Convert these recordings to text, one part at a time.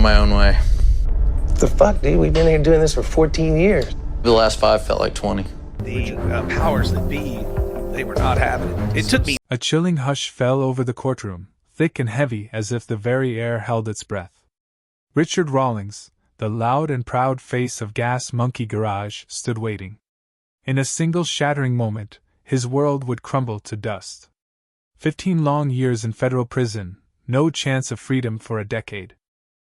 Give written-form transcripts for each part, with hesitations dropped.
my own way. What the fuck, dude? We've been here doing this for 14 years. The last 5 felt like 20. The powers that be, they were not having it. It took me. A chilling hush fell over the courtroom, thick and heavy as if the very air held its breath. Richard Rawlings, the loud and proud face of Gas Monkey Garage, stood waiting. In a single shattering moment, his world would crumble to dust. 15 long years in federal prison, no chance of freedom for a decade.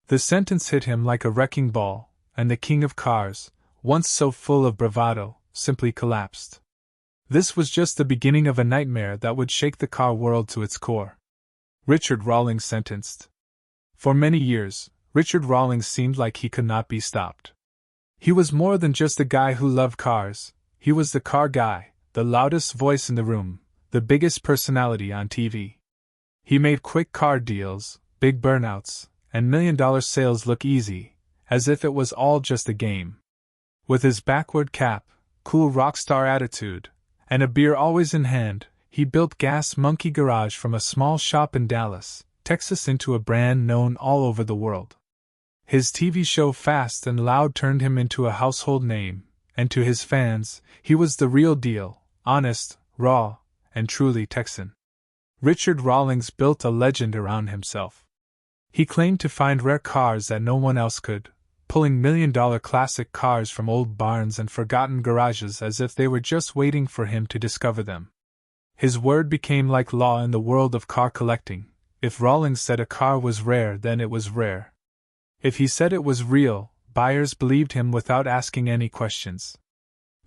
The sentence hit him like a wrecking ball, and the king of cars, once so full of bravado, simply collapsed. This was just the beginning of a nightmare that would shake the car world to its core. Richard Rawlings sentenced. For many years, Richard Rawlings seemed like he could not be stopped. He was more than just a guy who loved cars. He was the car guy, the loudest voice in the room, the biggest personality on TV. He made quick car deals, big burnouts, and million-dollar sales look easy, as if it was all just a game. With his backward cap, cool rock star attitude, and a beer always in hand, he built Gas Monkey Garage from a small shop in Dallas, Texas into a brand known all over the world. His TV show Fast and Loud turned him into a household name, and to his fans, he was the real deal, honest, raw, and truly Texan. Richard Rawlings built a legend around himself. He claimed to find rare cars that no one else could, pulling million-dollar classic cars from old barns and forgotten garages as if they were just waiting for him to discover them. His word became like law in the world of car collecting. If Rawlings said a car was rare, then it was rare. If he said it was real, buyers believed him without asking any questions.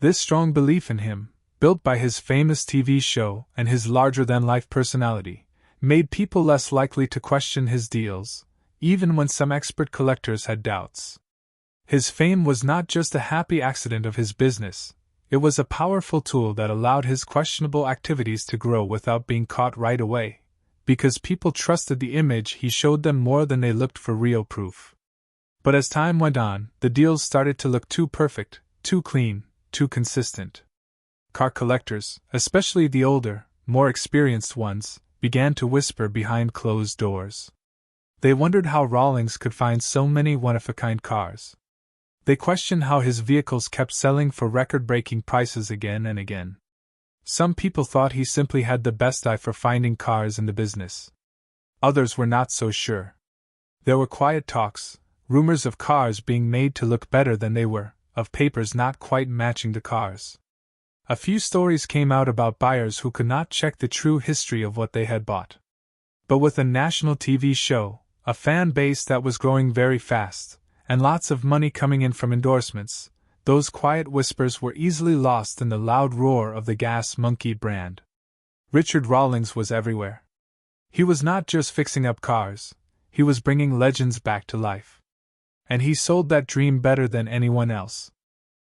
This strong belief in him, built by his famous TV show and his larger-than-life personality, made people less likely to question his deals, even when some expert collectors had doubts. His fame was not just a happy accident of his business, it was a powerful tool that allowed his questionable activities to grow without being caught right away, because people trusted the image he showed them more than they looked for real proof. But as time went on, the deals started to look too perfect, too clean, too consistent. Car collectors, especially the older, more experienced ones, began to whisper behind closed doors. They wondered how Rawlings could find so many one-of-a-kind cars. They questioned how his vehicles kept selling for record-breaking prices again and again. Some people thought he simply had the best eye for finding cars in the business. Others were not so sure. There were quiet talks, rumors of cars being made to look better than they were, of papers not quite matching the cars. A few stories came out about buyers who could not check the true history of what they had bought. But with a national TV show, a fan base that was growing very fast, and lots of money coming in from endorsements, those quiet whispers were easily lost in the loud roar of the Gas Monkey brand. Richard Rawlings was everywhere. He was not just fixing up cars, he was bringing legends back to life. And he sold that dream better than anyone else.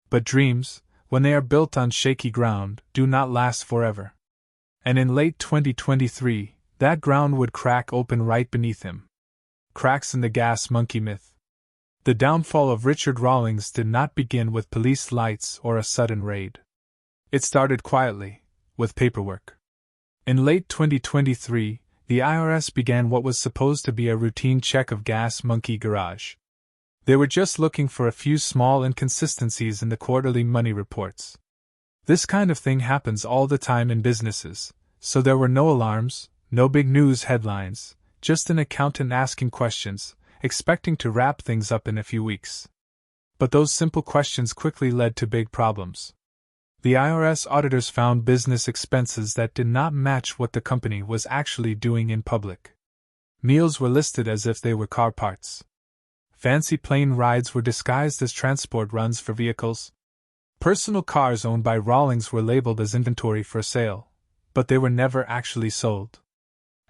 But dreams, when they are built on shaky ground, do not last forever. And in late 2023, that ground would crack open right beneath him. Cracks in the Gas Monkey myth. The downfall of Richard Rawlings did not begin with police lights or a sudden raid. It started quietly, with paperwork. In late 2023, the IRS began what was supposed to be a routine check of Gas Monkey Garage. They were just looking for a few small inconsistencies in the quarterly money reports. This kind of thing happens all the time in businesses, so there were no alarms, no big news headlines, just an accountant asking questions, expecting to wrap things up in a few weeks. But those simple questions quickly led to big problems. The IRS auditors found business expenses that did not match what the company was actually doing in public. Meals were listed as if they were car parts. Fancy plane rides were disguised as transport runs for vehicles. Personal cars owned by Rawlings were labeled as inventory for sale, but they were never actually sold.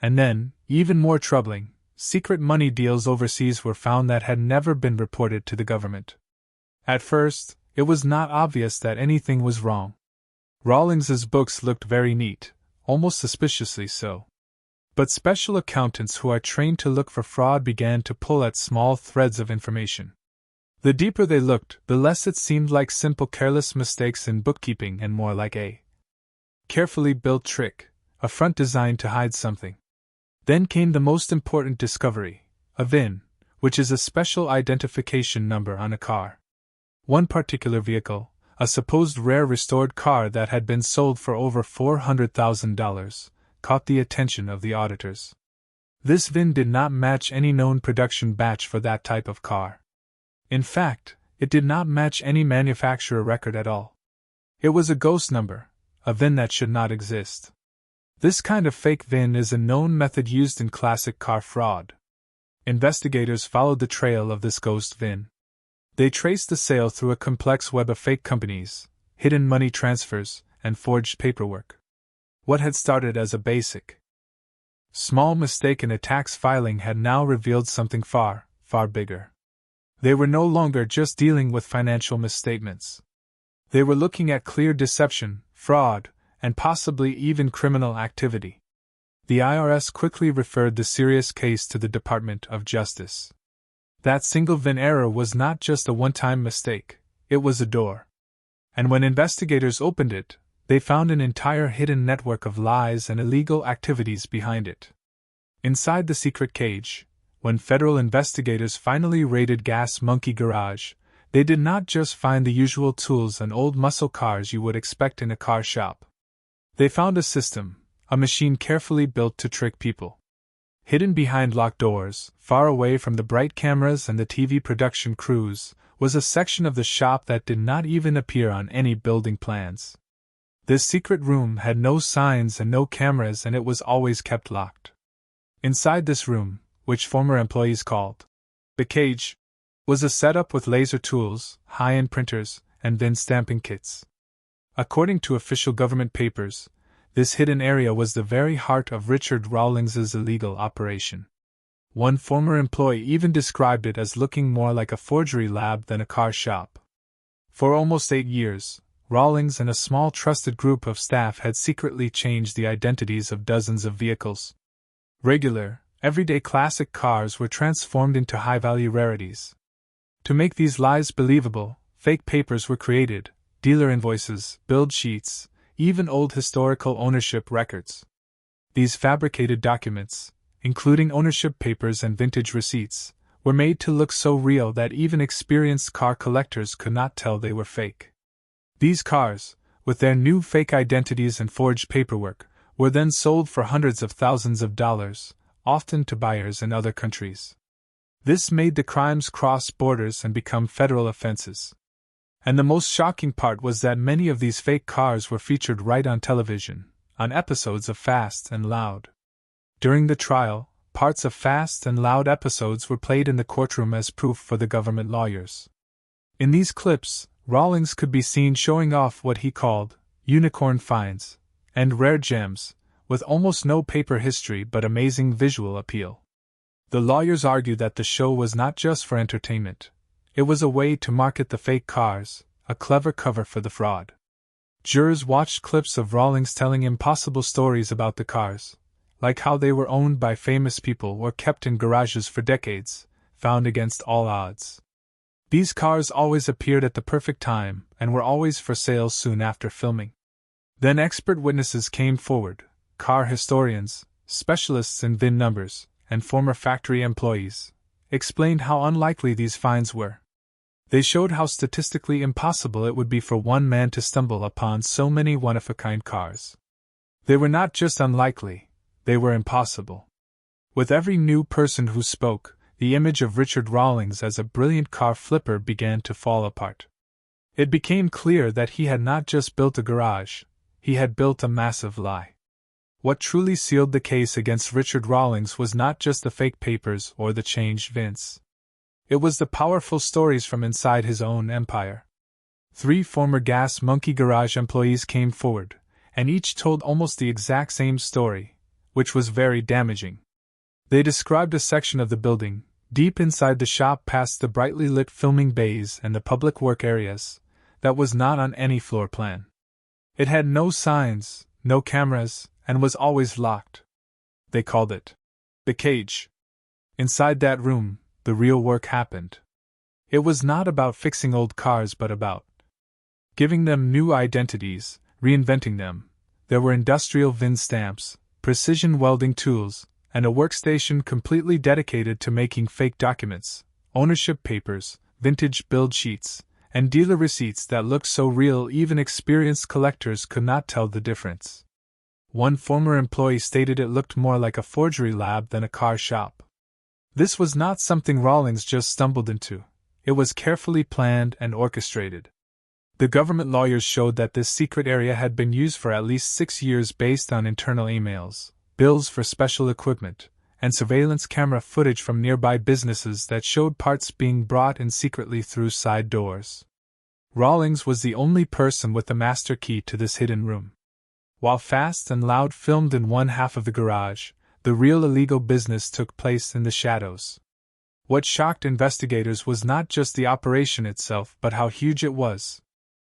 And then, even more troubling, secret money deals overseas were found that had never been reported to the government. At first, it was not obvious that anything was wrong. Rawlings's books looked very neat, almost suspiciously so. But special accountants who are trained to look for fraud began to pull at small threads of information. The deeper they looked, the less it seemed like simple careless mistakes in bookkeeping and more like a carefully built trick, a front designed to hide something. Then came the most important discovery, a VIN, which is a special identification number on a car. One particular vehicle, a supposed rare restored car that had been sold for over $400,000, caught the attention of the auditors. This VIN did not match any known production batch for that type of car. In fact, it did not match any manufacturer record at all. It was a ghost number, a VIN that should not exist. This kind of fake VIN is a known method used in classic car fraud. Investigators followed the trail of this ghost VIN. They traced the sale through a complex web of fake companies, hidden money transfers, and forged paperwork. What had started as a basic, small mistake in a tax filing had now revealed something far, far bigger. They were no longer just dealing with financial misstatements. They were looking at clear deception, fraud, and possibly even criminal activity. The IRS quickly referred the serious case to the Department of Justice. That single VIN error was not just a one-time mistake, it was a door. And when investigators opened it, they found an entire hidden network of lies and illegal activities behind it. Inside the secret cage, when federal investigators finally raided Gas Monkey Garage, they did not just find the usual tools and old muscle cars you would expect in a car shop. They found a system, a machine carefully built to trick people. Hidden behind locked doors, far away from the bright cameras and the TV production crews, was a section of the shop that did not even appear on any building plans. This secret room had no signs and no cameras, and it was always kept locked. Inside this room, which former employees called the cage, was a setup with laser tools, high-end printers, and VIN stamping kits. According to official government papers, this hidden area was the very heart of Richard Rawlings' illegal operation. One former employee even described it as looking more like a forgery lab than a car shop. For almost 8 years, Rawlings and a small trusted group of staff had secretly changed the identities of dozens of vehicles. Regular, everyday classic cars were transformed into high-value rarities. To make these lies believable, fake papers were created, dealer invoices, build sheets, even old historical ownership records. These fabricated documents, including ownership papers and vintage receipts, were made to look so real that even experienced car collectors could not tell they were fake. These cars, with their new fake identities and forged paperwork, were then sold for hundreds of thousands of dollars, often to buyers in other countries. This made the crimes cross borders and become federal offenses. And the most shocking part was that many of these fake cars were featured right on television, on episodes of Fast and Loud. During the trial, parts of Fast and Loud episodes were played in the courtroom as proof for the government lawyers. In these clips, Rawlings could be seen showing off what he called unicorn finds and rare gems, with almost no paper history but amazing visual appeal. The lawyers argued that the show was not just for entertainment. It was a way to market the fake cars, a clever cover for the fraud. Jurors watched clips of Rawlings telling impossible stories about the cars, like how they were owned by famous people or kept in garages for decades, found against all odds. These cars always appeared at the perfect time and were always for sale soon after filming. Then expert witnesses came forward, car historians, specialists in VIN numbers, and former factory employees, explained how unlikely these finds were. They showed how statistically impossible it would be for one man to stumble upon so many one-of-a-kind cars. They were not just unlikely, they were impossible. With every new person who spoke, the image of Richard Rawlings as a brilliant car flipper began to fall apart. It became clear that he had not just built a garage, he had built a massive lie. What truly sealed the case against Richard Rawlings was not just the fake papers or the changed VINs. It was the powerful stories from inside his own empire. 3 former Gas Monkey Garage employees came forward, and each told almost the exact same story, which was very damaging. They described a section of the building, deep inside the shop past the brightly lit filming bays and the public work areas, that was not on any floor plan. It had no signs, no cameras, and was always locked. They called it the cage. Inside that room, the real work happened. It was not about fixing old cars but about giving them new identities, reinventing them. There were industrial VIN stamps, precision welding tools, and a workstation completely dedicated to making fake documents, ownership papers, vintage build sheets, and dealer receipts that looked so real even experienced collectors could not tell the difference. One former employee stated it looked more like a forgery lab than a car shop. This was not something Rawlings just stumbled into. It was carefully planned and orchestrated. The government lawyers showed that this secret area had been used for at least 6 years based on internal emails, bills for special equipment, and surveillance camera footage from nearby businesses that showed parts being brought in secretly through side doors. Rawlings was the only person with the master key to this hidden room. While Fast and Loud filmed in one half of the garage, the real illegal business took place in the shadows. What shocked investigators was not just the operation itself but how huge it was.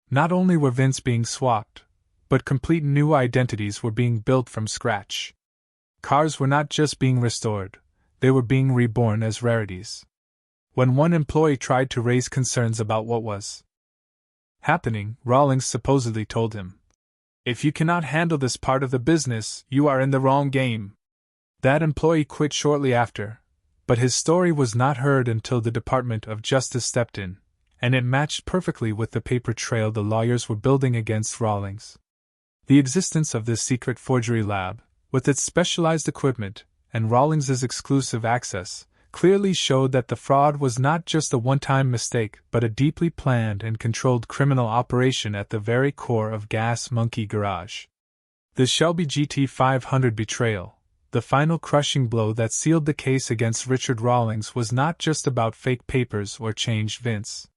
Not only were VINs being swapped, but complete new identities were being built from scratch. Cars were not just being restored, they were being reborn as rarities. When one employee tried to raise concerns about what was happening, Rawlings supposedly told him, "If you cannot handle this part of the business, you are in the wrong game." That employee quit shortly after, but his story was not heard until the Department of Justice stepped in, and it matched perfectly with the paper trail the lawyers were building against Rawlings. The existence of this secret forgery lab, with its specialized equipment and Rawlings's exclusive access, clearly showed that the fraud was not just a one-time mistake but a deeply planned and controlled criminal operation at the very core of Gas Monkey Garage. The Shelby GT500 betrayal, the final crushing blow that sealed the case against Richard Rawlings, was not just about fake papers or changed VINs.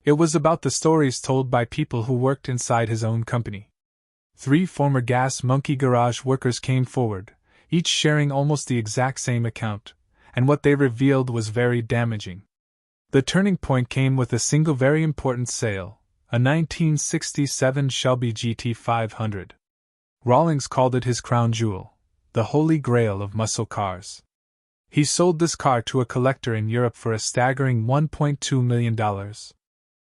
It was about the stories told by people who worked inside his own company. 3 former Gas Monkey Garage workers came forward, each sharing almost the exact same account, and what they revealed was very damaging. The turning point came with a single very important sale, a 1967 Shelby GT500. Rawlings called it his crown jewel, the holy grail of muscle cars. He sold this car to a collector in Europe for a staggering $1.2 million.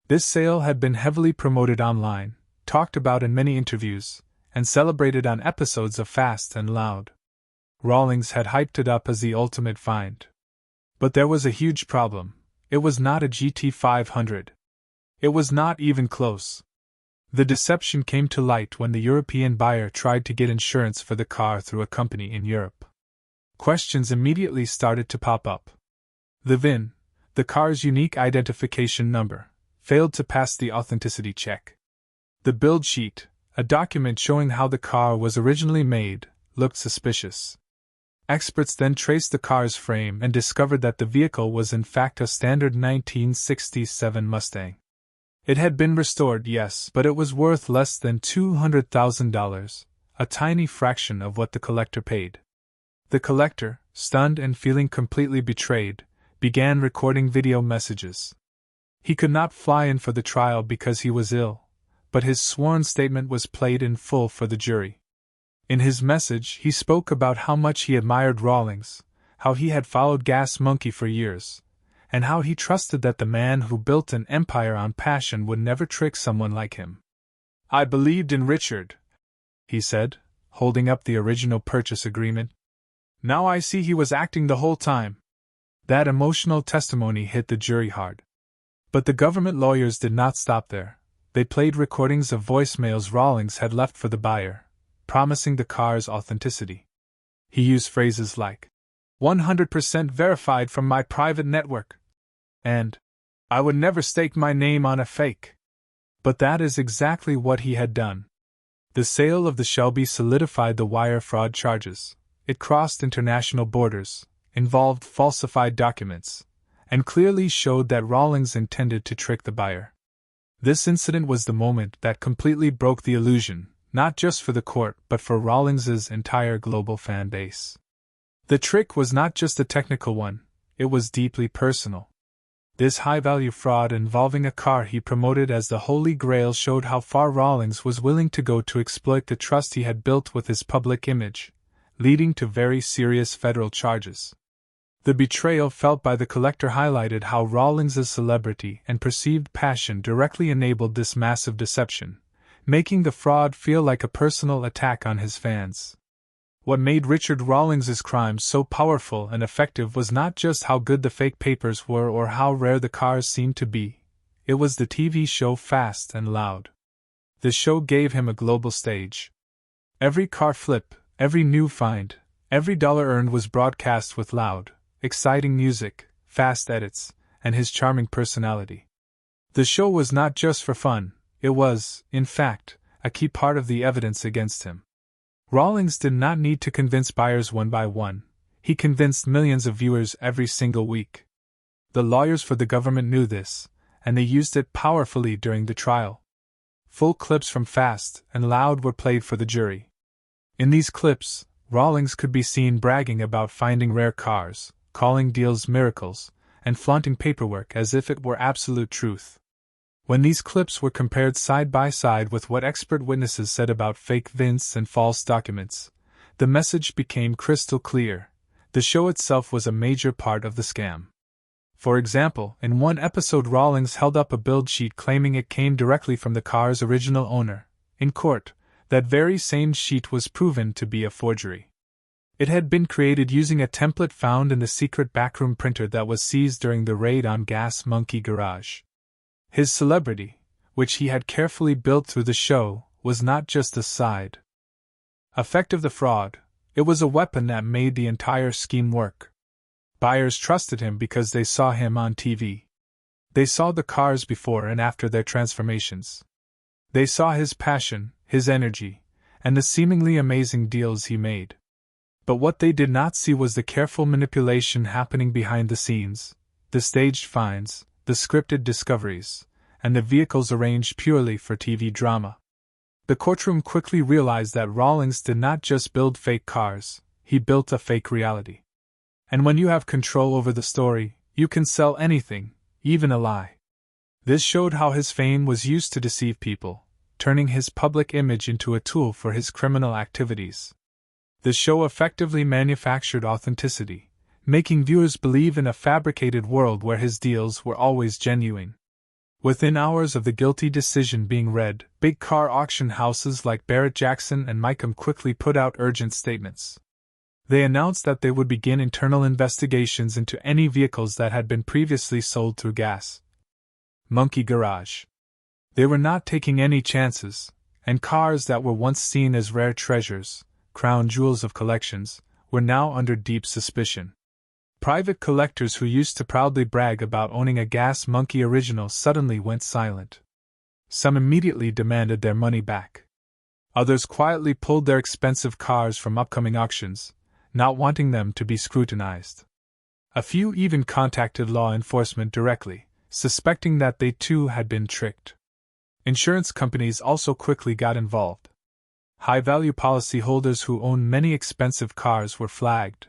This sale had been heavily promoted online, talked about in many interviews, and celebrated on episodes of Fast and Loud. Rawlings had hyped it up as the ultimate find. But there was a huge problem. It was not a GT500. It was not even close. The deception came to light when the European buyer tried to get insurance for the car through a company in Europe. Questions immediately started to pop up. The VIN, the car's unique identification number, failed to pass the authenticity check. The build sheet, a document showing how the car was originally made, looked suspicious. Experts then traced the car's frame and discovered that the vehicle was in fact a standard 1967 Mustang. It had been restored, yes, but it was worth less than $200,000, a tiny fraction of what the collector paid. The collector, stunned and feeling completely betrayed, began recording video messages. He could not fly in for the trial because he was ill, but his sworn statement was played in full for the jury. In his message, he spoke about how much he admired Rawlings, how he had followed Gas Monkey for years, and how he trusted that the man who built an empire on passion would never trick someone like him. "I believed in Richard," he said, holding up the original purchase agreement. "Now I see he was acting the whole time." That emotional testimony hit the jury hard. But the government lawyers did not stop there. They played recordings of voicemails Rawlings had left for the buyer, promising the car's authenticity. He used phrases like, "100% verified from my private network," and "I would never stake my name on a fake." But that is exactly what he had done. The sale of the Shelby solidified the wire fraud charges. It crossed international borders, involved falsified documents, and clearly showed that Rawlings intended to trick the buyer. This incident was the moment that completely broke the illusion, not just for the court but for Rawlings's entire global fan base. The trick was not just a technical one, it was deeply personal. This high-value fraud involving a car he promoted as the Holy Grail showed how far Rawlings was willing to go to exploit the trust he had built with his public image, leading to very serious federal charges. The betrayal felt by the collector highlighted how Rawlings's celebrity and perceived passion directly enabled this massive deception, making the fraud feel like a personal attack on his fans. What made Richard Rawlings's crimes so powerful and effective was not just how good the fake papers were or how rare the cars seemed to be. It was the TV show Fast and Loud. The show gave him a global stage. Every car flip, every new find, every dollar earned was broadcast with loud, exciting music, fast edits, and his charming personality. The show was not just for fun, it was, in fact, a key part of the evidence against him. Rawlings did not need to convince buyers one by one, he convinced millions of viewers every single week. The lawyers for the government knew this, and they used it powerfully during the trial. Full clips from Fast and Loud were played for the jury. In these clips, Rawlings could be seen bragging about finding rare cars, calling deals miracles, and flaunting paperwork as if it were absolute truth. When these clips were compared side by side with what expert witnesses said about fake VINs and false documents, the message became crystal clear. The show itself was a major part of the scam. For example, in one episode Rawlings held up a build sheet claiming it came directly from the car's original owner. In court, that very same sheet was proven to be a forgery. It had been created using a template found in the secret backroom printer that was seized during the raid on Gas Monkey Garage. His celebrity, which he had carefully built through the show, was not just a side effect of the fraud, it was a weapon that made the entire scheme work. Buyers trusted him because they saw him on TV. They saw the cars before and after their transformations. They saw his passion, his energy, and the seemingly amazing deals he made. But what they did not see was the careful manipulation happening behind the scenes, the staged finds, the scripted discoveries, and the vehicles arranged purely for TV drama. The courtroom quickly realized that Rawlings did not just build fake cars, he built a fake reality. And when you have control over the story, you can sell anything, even a lie. This showed how his fame was used to deceive people, turning his public image into a tool for his criminal activities. The show effectively manufactured authenticity, making viewers believe in a fabricated world where his deals were always genuine. Within hours of the guilty decision being read, big car auction houses like Barrett-Jackson and Mickham quickly put out urgent statements. They announced that they would begin internal investigations into any vehicles that had been previously sold through Gas Monkey Garage. They were not taking any chances, and cars that were once seen as rare treasures, crown jewels of collections, were now under deep suspicion. Private collectors who used to proudly brag about owning a Gas Monkey original suddenly went silent. Some immediately demanded their money back. Others quietly pulled their expensive cars from upcoming auctions, not wanting them to be scrutinized. A few even contacted law enforcement directly, suspecting that they too had been tricked. Insurance companies also quickly got involved. High-value policyholders who owned many expensive cars were flagged.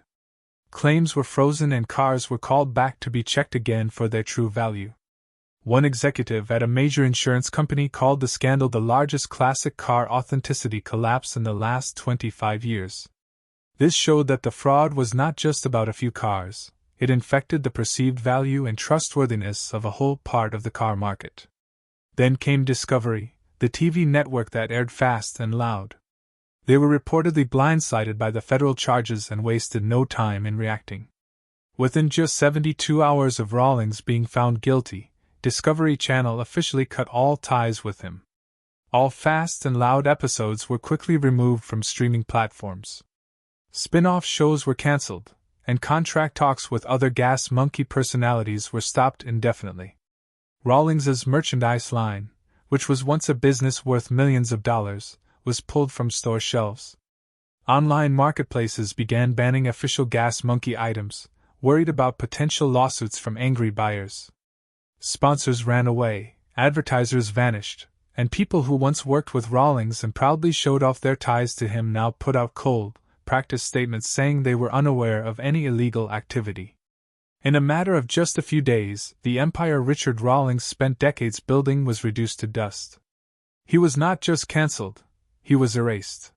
Claims were frozen and cars were called back to be checked again for their true value. One executive at a major insurance company called the scandal the largest classic car authenticity collapse in the last 25 years. This showed that the fraud was not just about a few cars, it infected the perceived value and trustworthiness of a whole part of the car market. Then came Discovery, the TV network that aired Fast and Loud. They were reportedly blindsided by the federal charges and wasted no time in reacting. Within just 72 hours of Rawlings being found guilty, Discovery Channel officially cut all ties with him. All Fast and Loud episodes were quickly removed from streaming platforms. Spin-off shows were cancelled, and contract talks with other Gas Monkey personalities were stopped indefinitely. Rawlings's merchandise line, which was once a business worth millions of dollars, was pulled from store shelves. Online marketplaces began banning official Gas Monkey items, worried about potential lawsuits from angry buyers. Sponsors ran away, advertisers vanished, and people who once worked with Rawlings and proudly showed off their ties to him now put out cold, practice statements saying they were unaware of any illegal activity. In a matter of just a few days, the empire Richard Rawlings spent decades building was reduced to dust. He was not just cancelled, he was erased.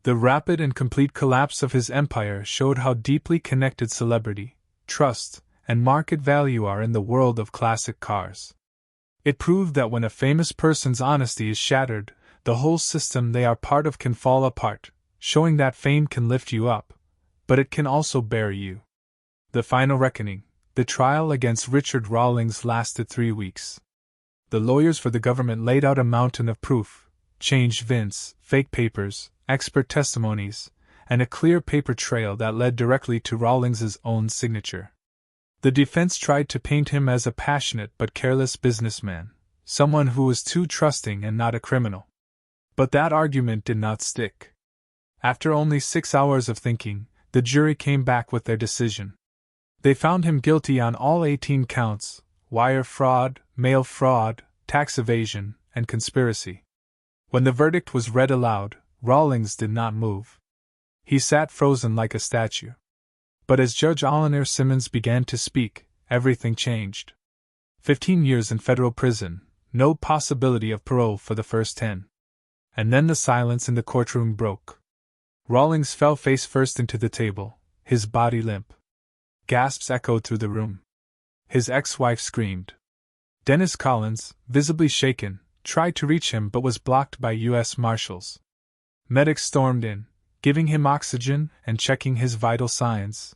The rapid and complete collapse of his empire showed how deeply connected celebrity, trust, and market value are in the world of classic cars. It proved that when a famous person's honesty is shattered, the whole system they are part of can fall apart, showing that fame can lift you up, but it can also bury you. The final reckoning, the trial against Richard Rawlings, lasted 3 weeks. The lawyers for the government laid out a mountain of proof, changed vince, fake papers, expert testimonies, and a clear paper trail that led directly to Rawlings's own signature. The defense tried to paint him as a passionate but careless businessman, someone who was too trusting and not a criminal. But that argument did not stick. After only 6 hours of thinking, the jury came back with their decision. They found him guilty on all 18 counts: wire fraud, mail fraud, tax evasion, and conspiracy. When the verdict was read aloud, Rawlings did not move. He sat frozen like a statue. But as Judge Oliner Simmons began to speak, everything changed. 15 years in federal prison, no possibility of parole for the first 10. And then the silence in the courtroom broke. Rawlings fell face first into the table, his body limp. Gasps echoed through the room. His ex-wife screamed. Dennis Collins, visibly shaken, tried to reach him but was blocked by U.S. Marshals. Medics stormed in, giving him oxygen and checking his vital signs.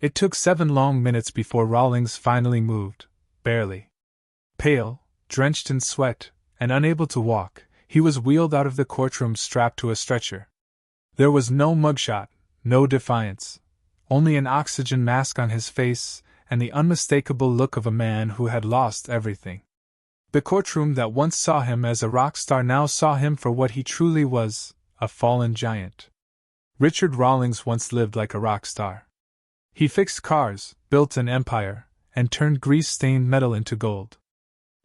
It took 7 long minutes before Rawlings finally moved, barely. Pale, drenched in sweat, and unable to walk, he was wheeled out of the courtroom strapped to a stretcher. There was no mugshot, no defiance, only an oxygen mask on his face and the unmistakable look of a man who had lost everything. The courtroom that once saw him as a rock star now saw him for what he truly was, a fallen giant. Richard Rawlings once lived like a rock star. He fixed cars, built an empire, and turned grease-stained metal into gold.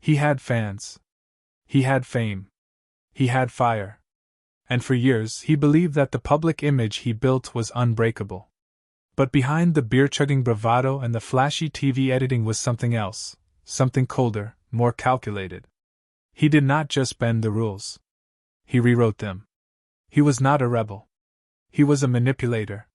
He had fans. He had fame. He had fire. And for years he believed that the public image he built was unbreakable. But behind the beer-chugging bravado and the flashy TV editing was something else, something colder, more calculated. He did not just bend the rules. He rewrote them. He was not a rebel. He was a manipulator.